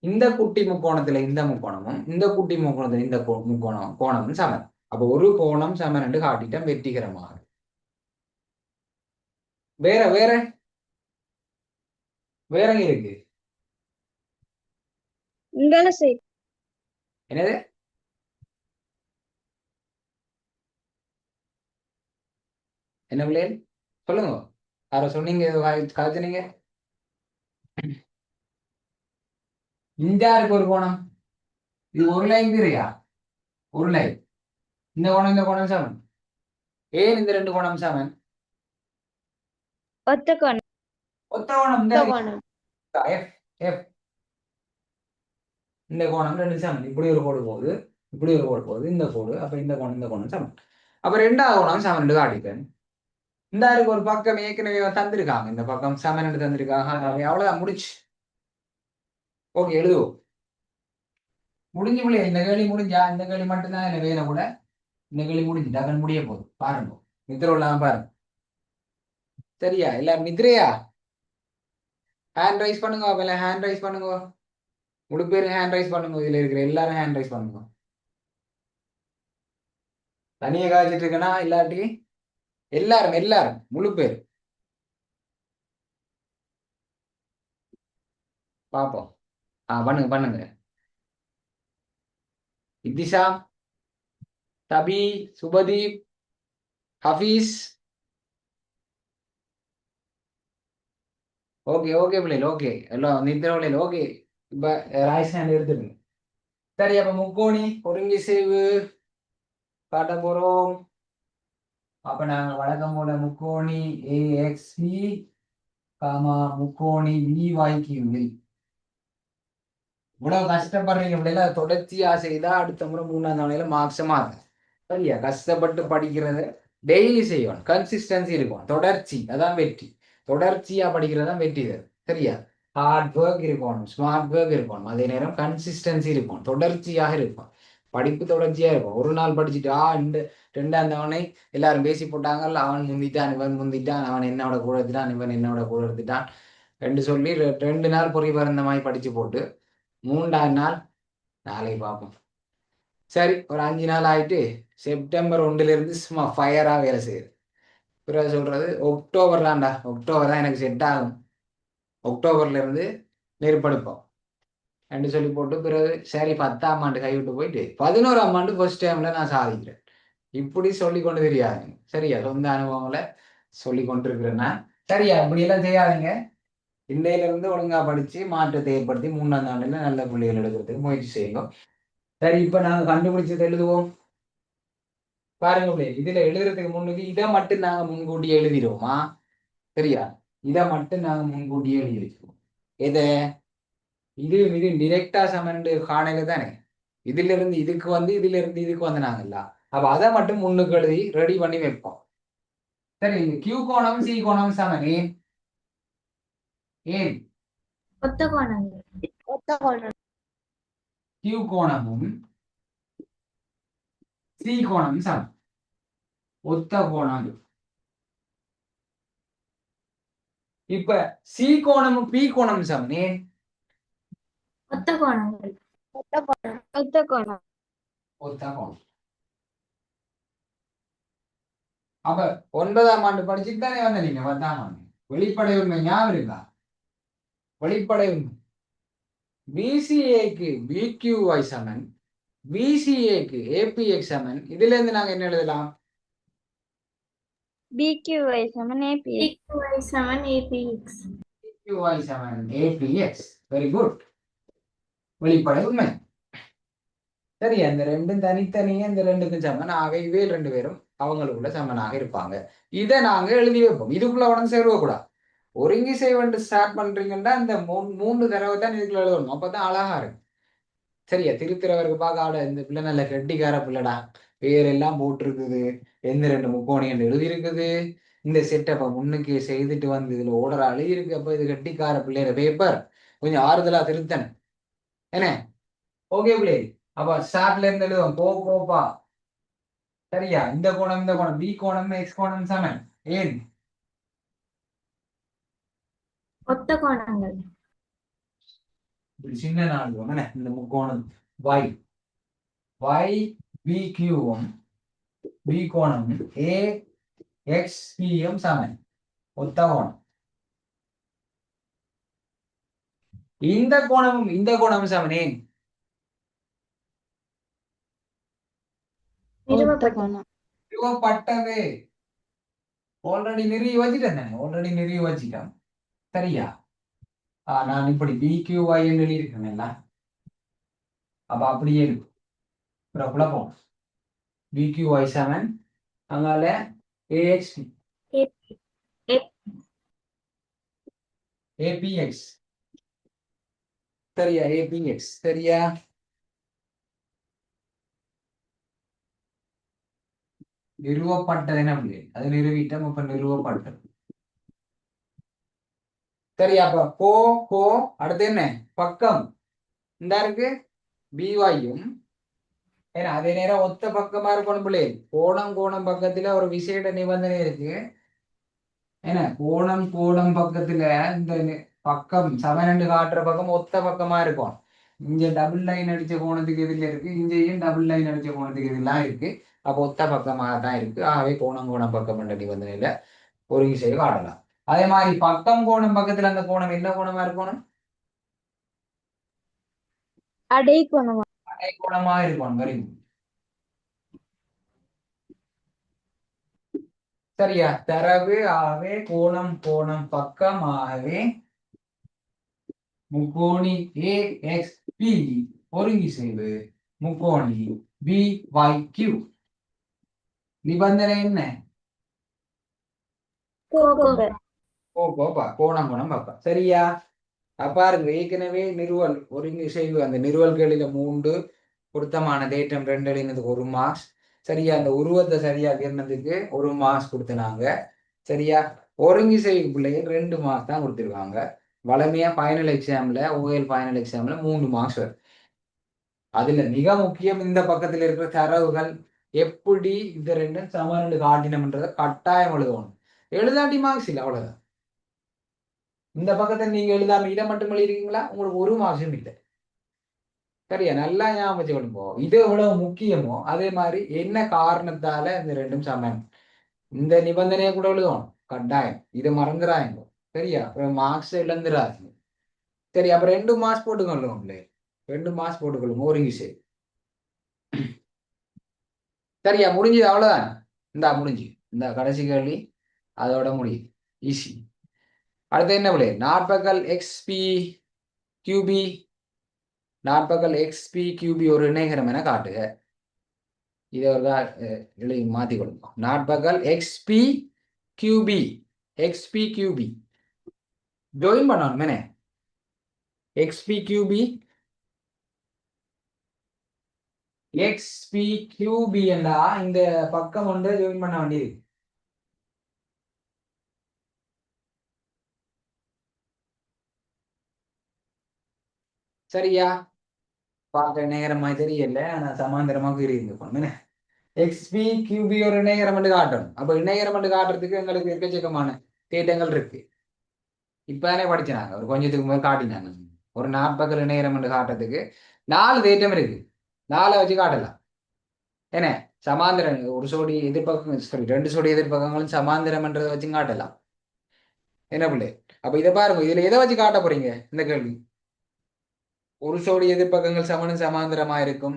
இந்த குட்டி முக்கோணத்துல இந்த முக்கோணமும் இந்த குட்டி முக்கோணத்துல இந்த கோணமும் சமன் அப்ப ஒரு கோணம் சமன் என்று காட்டிட்டோம் வெற்றிகரமாக வேற வேற வேற இருக்கு என்னது என்ன பிள்ளைகள் சொல்லுங்க யாரோ சொன்னீங்க காய்ச்சினீங்க இந்த யாருக்கு ஒரு கோணம் இது ஒரு லைன் தெரியா ஒரு லைன் இந்த கோணம் சமன் ஏன் இந்த ரெண்டு கோணம் சமன் ஒத்த கோணம் ஒத்த கோணம் ஒத்த கோணம் எஃப் எஃப் இந்த கோணம் ரெண்டு சமன் இப்படி ஒரு கோடு போகுது இப்படி ஒரு கோடு போகுது இந்த கோடு அப்ப இந்த கோணம் சமன் அப்ப ரெண்டாவது கோணம் சமன் காட்டிட்டேன் இந்த யாருக்கு ஒரு பக்கம் ஏற்கனவே தந்திருக்காங்க இந்த பக்கம் சமன் தந்திருக்காங்க அவ்வளவுதான் முடிச்சு ஓகே எழுதுவோம் முடிஞ்சு பிள்ளைய இந்த கேள்வி முடிஞ்சா இந்த கேள்வி மட்டும்தான் இல்லை வேலை கூட இந்த கேள்வி முடிஞ்சு டக்குன்னு முடிய போகுது பாருங்க நித்திர இல்லாம பாருங்க சரியா எல்லாரும் நித்ரையா ஹேண்ட் ரைஸ் பண்ணுங்க அப்ப ஹேண்ட் ரைஸ் பண்ணுங்க முழு பேர் ஹேண்ட் ரைஸ் பண்ணுங்க இதுல இருக்கிற எல்லாரும் ஹேண்ட் ரைஸ் பண்ணுங்க தனியா காய்ச்சிட்டு இருக்கனா இல்லாட்டி எல்லாரும் முழு பேர் பாப்போம் பண்ணுங்க இத்திஷா தபி சுபதீப் ஹபீஸ் ஓகே பிள்ளைகள் ஓகே எல்லாம் நித்திர பிள்ளைகள் ஓகே இப்ப ராய்ஸ் ஹேண்ட் எடுத்துருங்க சரி அப்ப முக்கோணி ஒருங்கிசைவு காட்ட போறோம் அப்ப நாங்க வழக்கம் போல முக்கோணி ஏஎக்ஸ்பி முக்கோணி விவாய்க்கியூவில் இவ்வளவு கஷ்டப்படுறீங்க அப்படின்னா தொடர்ச்சியா செய்தா அடுத்த முறை 3ஆம் தவணையில மார்க்ஸ் மாறும் சரியா கஷ்டப்பட்டு படிக்கிறத டெய்லி செய்யணும் கன்சிஸ்டன்சி இருக்கும் தொடர்ச்சி அதான் வெற்றி தொடர்ச்சியா படிக்கிறதான் வெற்றி தரும் சரியா ஹார்ட் ஒர்க் இருக்கணும் ஸ்மார்ட் ஒர்க் இருக்கணும் அதே நேரம் கன்சிஸ்டன்சி இருக்கும் தொடர்ச்சியாக இருக்கும் படிப்பு தொடர்ச்சியா இருக்கும் ஒரு நாள் படிச்சுட்டு இந்த 2ஆம் தவணை எல்லாரும் பேசி போட்டாங்கல்ல அவன் முந்திட்டான் இவன் முந்திட்டான் அவன் என்னோட கூட எடுத்துட்டான் இவன் என்னோட கூட எடுத்துட்டான் ரெண்டு சொல்லி 2 நாள் பொறி பறந்த மாதிரி படிச்சு போட்டு 3ஆம் நாள் நாளைக்கு பார்ப்போம் சரி ஒரு 5 நாள் ஆயிட்டு செப்டம்பர் 1ல இருந்து சும்மா ஃபயரா வேலை செய்யுது பிறகு சொல்றது அக்டோபர் தான் எனக்கு செட் ஆகும் அக்டோபர்ல இருந்து நெருப்படுப்போம் என்று சொல்லி போட்டு பிறகு சரி 10ஆம் ஆண்டு கைவிட்டு போயிட்டு 11ஆம் ஆண்டு ஃபர்ஸ்ட் டைம்ல நான் சாதிக்கிறேன் இப்படி சொல்லி கொண்டு தெரியாதுங்க சரியா சொந்த அனுபவங்களை சொல்லி கொண்டு இருக்கிறேன்னா சரியா இப்படி எல்லாம் செய்யாதீங்க இன்றையில இருந்து ஒழுங்கா படிச்சு மாற்றத்தை ஏற்படுத்தி 3ஆம் ஆண்டுல நல்ல பிள்ளைகள் எடுக்கிறதுக்கு முயற்சி செய்யணும் சரி இப்ப நாங்க கண்டுபிடிச்சது எழுதுவோம் பாருங்க பிள்ளை இதுல எழுதுறதுக்கு முன்னுக்கு இதை மட்டும் நாங்க முன்கூட்டியே எழுதிடுவோமா சரியா இதை மட்டும் நாங்க முன்கூட்டியே எழுதி வச்சுக்குவோம் எதை இது டிரெக்டா சமன்டு காணையில தானே இதுல இருந்து இதுக்கு வந்து இதுல இருந்து இதுக்கு வந்து நாங்கல்ல அப்ப அதை மட்டும் முன்னுக்கு எழுதி ரெடி பண்ணி வைப்போம் சரி கியூ கோணம் சி கோணம் சமன் ஏன் ஒத்த கோணங்கள். ஒத்த கோணம் கியூ கோணமும் சி கோணம் சமன் ஒத்த கோணம் இப்ப சி கோணமும் பி கோணம் சமன் ஏன் ஒத்த கோணங்கள். ஒத்த கோணம் ஒத்த கோணம் ஒத்த கோணம் அப்ப 9ஆம் ஆண்டு படிச்சுட்டு தானே வந்த நீங்க 10ஆம் ஆண்டு வெளிப்படை உண்மை ஞாபகம் இருக்கா வெளிப்படை உண்மை பிசிஏக்கு பிக்யூஐ சமன் பிசிஏக்கு ஏபிஎக்ஸ் சமன் இதுல இருந்து நாங்க என்ன எழுதலாம் BQY சமன் APX PQI சமன் APX. பிக்யூஐ சமன் ஏபிஎக்ஸ் வெரி குட் வெளிப்படை உண்மை சரி அந்த ரெண்டும் தனித்தனியே இந்த ரெண்டுக்கும் சமன் ஆக இவே 2 பேரும் அவங்களுக்குள்ள சமனாக இருப்பாங்க இதை நாங்க எழுதி வைப்போம் இதுக்குள்ள உடனே சேருவ கூடாது ஒருங்கிசைவு ஸ்டார்ட் பண்றீங்கன்னா இந்த மூன்று தடவை தான் இதுக்குள்ள எழுதணும், அப்பதான் அழகா இருக்கும். சரியா, திருத்துறவருக்கு பார்க்க ஆட இந்த பிள்ளை நல்ல கெட்டிக்கார பிள்ளைடா, பேரெல்லாம் போட்டிருக்குது, எந்த ரெண்டு முக்கோணம் எழுதி இருக்குது, இந்த செட்டப்பை முன்னுக்கு செய்துட்டு வந்து இதுல ஓடற அழுகி இருக்கு, அப்ப இது கெட்டிக்கார பிள்ளையோட பேப்பர், கொஞ்சம் ஆறுதலா திருத்தன் என்ன. ஓகே பிள்ளை, அப்ப ஸ்டார்ட்ல இருந்து எழுதுவோம். போப்பா. சரியா, இந்த கோணம் இந்த கோணம், பி கோணம் எக்ஸ் கோணம் சமன். ஏன் ஒத்த கோணங்கள். இப்படி சின்ன நாள் என்ன, இந்த முக்கோணம் y y b q b கோணம் a x p சமன், ஒத்த கோணம். இந்த கோணமும் இந்த கோணமும் சமன். ஏன் ஒத்த கோணம். நிறுவப்பட்டது. ஆல்ரெடி நிறுவி வச்சுட்டேன் தானே, ஆல்ரெடி நிறுவி வச்சுட்டேன். சரியா, நான் இப்படி BQY எழுதியிருக்கேன்ல, அப்ப அப்படியே இருக்கும். குழப்பம். BQY சமன் அங்கால AXP APX. சரியா, APX. சரியா, நிறுவப்பட்டது என்ன பிள்ளை, அது நிறுவிட்டோம், அப்ப நிறுவப்பட்டது. சரியா, அப்ப கோ அடுத்து என்ன பக்கம் இந்த இருக்கு BYயும், ஏன்னா அதே நேரம் ஒத்த பக்கமா இருக்கணும் பிள்ளை. கோணம் பக்கத்துல ஒரு விசேட நிபந்தனை இருக்கு. ஏன்னா கோணம் பக்கத்துல இந்த பக்கம் சமன் காட்டுற பக்கம் ஒத்த பக்கமா இருக்கும். இங்க டபுள் லைன் அடிச்ச கோணத்துக்கு எதிரில இருக்கு, இங்கேயும் டபுள் லைன் அடிச்ச கோணத்துக்கு எதிரெல்லாம் இருக்கு. அப்போ ஒத்த பக்கமாக தான் இருக்கு. ஆகவே கோணம் பக்கம் என்ற நிபந்தனையில ஒரு விசையை காட்டலாம். அதே மாதிரி பக்கம் கோணம் பக்கத்துல அந்த கோணம் என்ன கோணமா இருக்கணும், அடை கோணம். அடை கோணமா இருக்கணும். வரி சரியா, தரவு ஆகவே கோணம் பக்கம் ஆகவே முக்கோணி AXP ஒருங்கிசைவு முக்கோணி BYQ. நிபந்தனை என்ன, கோணம் பக்கம். சரியா, பாருங்க, ஏற்கனவே நிறுவல் ஒருங்கிசைவு அந்த நிறுவல்களில 3 பொருத்தமான தேற்றம் 2 எழுதினதுக்கு 1 மார்க்ஸ். சரியா, அந்த உருவத்தை சரியா இருந்ததுக்கு 1 மார்க்ஸ் கொடுத்தனாங்க. சரியா, ஒருங்கிசைவு பிள்ளைகள் 2 மார்க்ஸ் தான் கொடுத்துருக்காங்க. வளமையா ஃபைனல் எக்ஸாம்ல OL ஃபைனல் எக்ஸாம்ல 3 மார்க்ஸ் வரும். அதுல மிக முக்கியம் இந்த பக்கத்துல இருக்கிற தரவுகள் எப்படி இந்த ரெண்டும் சமன் காட்டினம்ன்றதை கட்டாயம் எழுதணும். எழுதாட்டி மார்க்ஸ் இல்லை, அவ்வளவுதான். இந்த பக்கத்தை நீங்க எழுதாம இதை மட்டும் எழுதிருக்கீங்களா, உங்களுக்கு 1 மார்க்ஸும் இல்லை. சரியா, நல்லா ஞாபகம் வச்சுக்கணும். இது எவ்வளவு முக்கியமோ அதே மாதிரி என்ன காரணத்தால இந்த ரெண்டும் சமன், இந்த நிபந்தனையை கூட எழுதணும் கட்டாயம். இதை மறந்துடாங்க. சரியா, மார்க்ஸ் இழந்துடாதீங்க. சரி, அப்ப 2 மார்க்ஸ் போட்டுக்கொள்ளுங்க, 2 மார்க்ஸ் போட்டுக்கொள்ளுங்க ஒருங்கிசை. சரியா, முடிஞ்சது, அவ்வளவுதான். முடிஞ்சு இந்த கடைசி கேள்வி அதோட முடியுது, ஈஸி. அடுத்து என்ன விட, நாற்பகல் XP QB, நாற்பகல் XP QB ஒரு இணைகரம் என காட்டுக. இதை ஒரு எழுதி மாத்தி கொடுப்போம். நாற்பகல் XP QB ஜாயின் பண்ணணும் என்ன, XP QB என்றா இந்த பக்கம் ஒன்று ஜாயின் பண்ண வேண்டியது. சரியா, பார்க்க நேரமா தெரியல, ஆனா சமாந்தரமாக இருக்கு. XP QB ஒரு இணைகரம் என்று காட்டணும். அப்ப இணைகரம் என்று காட்டுறதுக்கு எங்களுக்கு எக்கச்சக்கமான தேட்டங்கள் இருக்கு. இப்பதானே படிச்சாங்க, ஒரு கொஞ்சத்துக்கு முதல் காட்டினாங்க. ஒரு 40 இணைகரம் என்று காட்டுறதுக்கு 4 தேட்டம் இருக்கு, 4 வச்சு காட்டலாம். என்ன சமாந்திரம், ஒரு சோடி எதிர்பக்கம், சாரி 2 சோடி எதிர்பக்கங்களும் சமாந்திரம் என்றதை வச்சு காட்டலாம். என்ன பிள்ளை, அப்ப இதை பாருங்க, இதுல எதை வச்சு காட்ட போறீங்க இந்த கேள்வி. ஒரு சோடி எதிர்பக்கங்கள் சமனும் சமாந்திரமா இருக்கும்,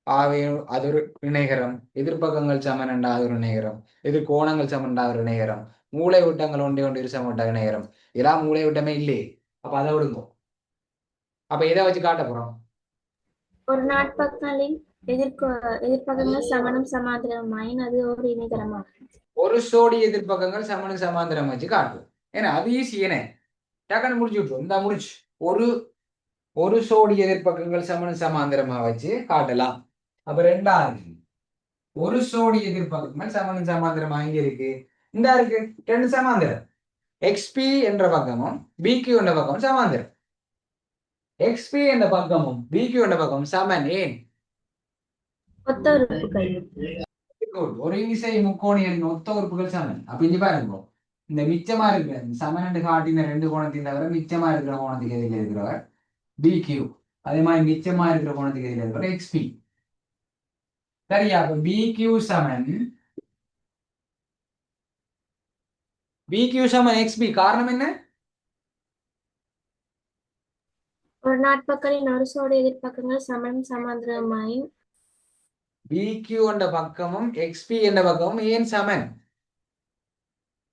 ஆகவே அது ஒரு இணைகரம். எதிர்பக்கங்கள் சமன் என்றா அது ஒரு இணைகரம். எதிர் கோணங்கள் சமன்டா ஒரு இணைகரம். மூளை விட்டங்கள் ஒன்று இருசமட்ட இணைகரம். இதெல்லாம் மூளை விட்டமே இல்லையே, அப்ப அதை விடுங்க. அப்ப எதை வச்சு காட்ட போறோம், ஒரு நாட்பக்கங்களின் எதிர்பக்கங்கள் சமனும் சமாந்திரமாயின் அது ஒரு இணைகரமாகும். ஒரு சோடி எதிர்பக்கங்கள் சமனும் சமாந்திரம் வச்சு காட்டுவோம். ஏன்னா அது ஈஸி ஏனே டக்குன்னு முடிச்சு விட்டுரும். இந்த முடிச்சு ஒரு ஒரு சோடி எதிர்ப்பக்கங்கள் சமன் சமாந்தரமா வச்சு காட்டலாம். அப்ப ரெண்டாவது ஒரு சோடி எதிர்ப்பக்கங்கள் சமன் சமாந்தரமா இங்க இருக்கு, இந்த இருக்கு, ரெண்டு சமாந்தரம். எக்ஸ்பி என்ற பக்கமும் பிக்யூ என்ற பக்கமும் சமாந்தரம். எக்ஸ்பி என்ற பக்கமும் பிக்யூ என்ற பக்கமும் சமன். ஏன்? ஒத்த உறுப்புகள். ஒரு இசை முக்கோணிகளின் ஒத்த உறுப்புகள் சமன். அப்ப இங்க பாருங்க, இந்த மிச்சமா இருக்கிற சமன் என்று காட்டின ரெண்டு கோணத்தையும் தவிர மிச்சமா இருக்கிற கோணத்துக்கு எதிரில் இருக்கிறவர் பிக்யூ, அதே மாதிரி மிச்சமா இருக்கிற கோணத்துக்கு எதிரில் இருக்கிற எக்ஸ்பி. சரியா? அப்ப பிக்யூ சமன் எக்ஸ்பி. காரணம் என்ன? ஒரு நாட்பக்கலின் ஒரு சோடி எதிர்ப்பக்கங்கள் சமன் சமாந்தரமாய் பிக்யூ என்ற பக்கமும் எக்ஸ்பி என்ற பக்கமும் ஏன் சமன்?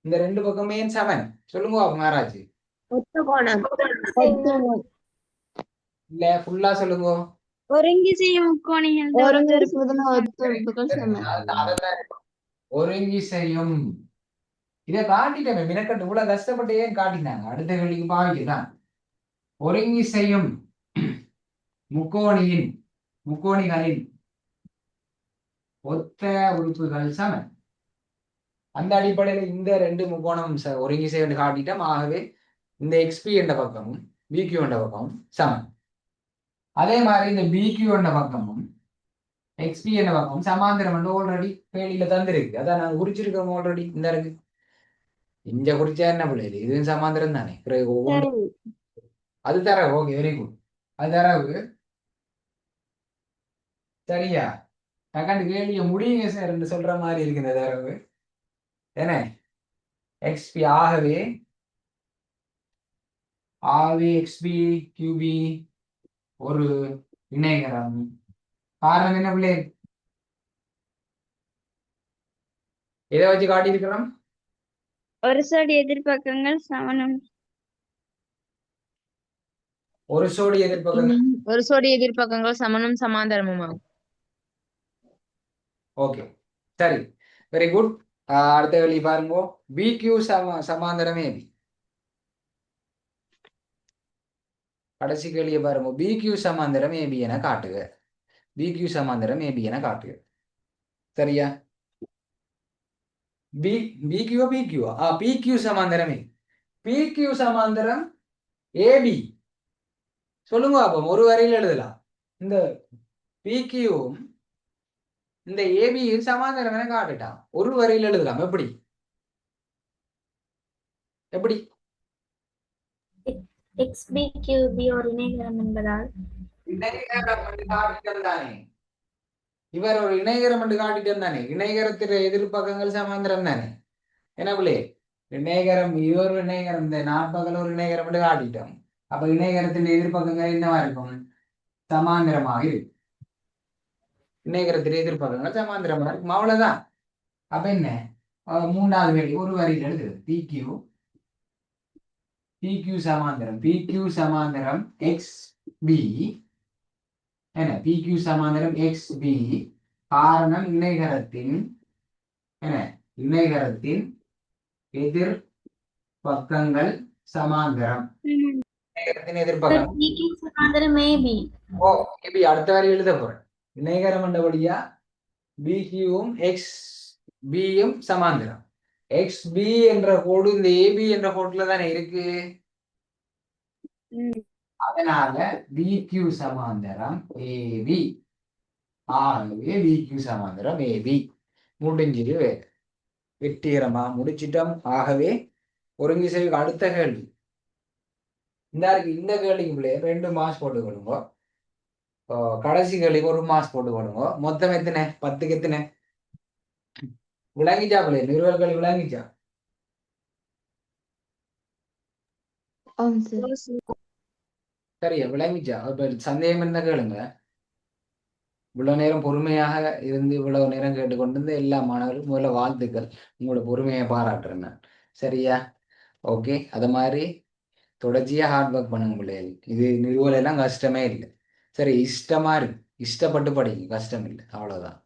இந்த ரெண்டு பக்கமும் ஏன் சமன் சொல்லுங்க மகாராஜ். ஒத்த கோணம். இல்ல ஃபுல்லா சொல்லுங்க. ஒருங்கி செய்யும் முக்கோணிகள் ஒத்த உறுப்புகள் சமன். ஒருங்கி செய்யும் இதை காட்டிட்டேன் மினக்கட்டு இவ்வளவு கஷ்டப்பட்டு ஏன் காட்டினாங்க? அடுத்த கேள்விக்கு பாவிக்கதான். ஒருங்கி செய்யும் முக்கோணிகளின் ஒத்த உறுப்புகள் சமன். அந்த அடிப்படையில் இந்த ரெண்டு முக்கோணம் ஒருங்கி செய்ய காட்டிட்டோம். ஆகவே இந்த எக்ஸ்பி என்ற பக்கமும் பிக்யூ என்ற பக்கமும் சமன். அதே மாதிரி இந்த பிக்யூ என்ற பக்கமும் எக்ஸ்பி என்ற பக்கமும் சமாந்திரம் வந்து ஆல்ரெடி கேள்வியில தந்திருக்கு. அதான் நாங்க குறிச்சிருக்கோம் ஆல்ரெடி. இந்த இருக்கு இங்க குறிச்சா என்ன பிள்ளைது, இதுவும் சமாந்திரம் தானே. அது தரவு. Okay, very good. அது தரவு. சரியா? டக்காண்டு கேள்விய முடியுங்க சார் என்று சொல்ற மாதிரி இருக்கு இந்த தரவு. என்ன? எக்ஸ்பி ஆகவே எக்ஸ்பி கியூபி ஒரு இணைகரம். காரணம் என்ன பிள்ளை? எதை வச்சு காட்டியிருக்கிறோம்? ஒரு சோடி எதிர்ப்பக்கங்கள் சமனும் ஒரு சோடி எதிர்ப்பக்கங்கள் ஒரு சோடி எதிர்ப்பக்கங்கள் சமனும் சமாந்தரமுமாகும். ஓகே, சரி, வெரி குட். அடுத்த கேள்வி பாருங்க. பிக்யூ சமாந்தரம் ஏபி. கடைசி கேள்வியை பாருங்க. பிக்யூ சமாந்தரம் ஏபி என காட்டுக. பிக்யூ சமாந்தரம் ஏபி என காட்டுக. சரியா? பிக்யூ சமாந்தரம் பிக்யூ சமாந்தரம் ஏபி சொல்லுங்க. அப்போ ஒரு வரையில் எழுதலாம். இந்த பிக்யூவும் இந்த ஏபியும் சமாந்தரம் என காட்டுட்டான். ஒரு வரையில் எழுதலாம். எப்படி? XBQB ஒரு இணைகரம் என்பதால் இவர் ஒரு இணைகரம் என்று காட்டிட்டு தானே. இணைகரத்தின் எதிர்ப்பக்கங்கள் சமாந்திரம் தானே. என்ன பிள்ளை? இணைகரம் இவர் இணைகரம், இந்த நாற்பகல் ஒரு இணைகரம் என்று காட்டிட்டோம். அப்ப இணைகரத்தின் எதிர்ப்பக்கங்கள் என்னவா இருக்கும்? சமாந்திரமாக இருக்கும். இணைகரத்தின் எதிர்ப்பக்கங்கள் சமாந்திரமா இருக்கும். அவ்வளவுதான். அப்ப என்ன? மூன்றாவது வேலை ஒரு வரியில் எழுதுறது. PQ சமாந்தரம் XB. என்ன? PQ சமாந்தரம் XB. காரணம் இணைகரத்தின் எதிர் பக்கங்கள் சமாந்தரம். இணைகரத்தின் எதிர்பக்கம் சமாந்தரம் ஏபி. அடுத்த வரை எழுத போறேன். இணைகரம் என்றபடியா பிக்யூவும் XBயும் சமாந்தரம். XB என்ற கோடு இந்த ஏபி என்ற கோட்டுல தானே இருக்கு. அதனால பிக்யூ சமாந்தரம் ஏபி. ஆகவே பிக்யூ சமாந்தரம் ஏபி. முடிஞ்சிரு. வெற்றிகரமா முடிச்சிட்டோம். ஆகவே ஒருங்கிசைவுக்கு அடுத்த கேள்வி இந்த கேள்விக்கு பிள்ளை 2 மார்க்ஸ் போட்டு கொடுங்க. கடைசி கேள்விக்கு 1 மார்க்ஸ் போட்டு கொடுங்க. மொத்தம் எத்தனை? 10க்கு எத்தனை? விளங்கிச்சா பிள்ளை? நிறுவல்கள் விளங்கிச்சா? சரியா விளங்கிச்சா? இப்ப சந்தேகம் என்ன கேளுங்க. இவ்வளவு நேரம் பொறுமையாக இருந்து இவ்வளவு நேரம் கேட்டுக்கொண்டு எல்லா மாணவர்களும் முதல்ல வாழ்த்துக்கள். உங்களோட பொறுமையை பாராட்டுறேன் நான். சரியா? ஓகே. அது மாதிரி தொடர்ச்சியா ஹார்ட் ஒர்க் பண்ணுங்க பிள்ளைகள். இது நிறுவல் எல்லாம் கஷ்டமே இல்லை. சரி, இஷ்டமா இருக்கு. இஷ்டப்பட்டு படிங்க, கஷ்டம் இல்லை. அவ்வளவுதான்.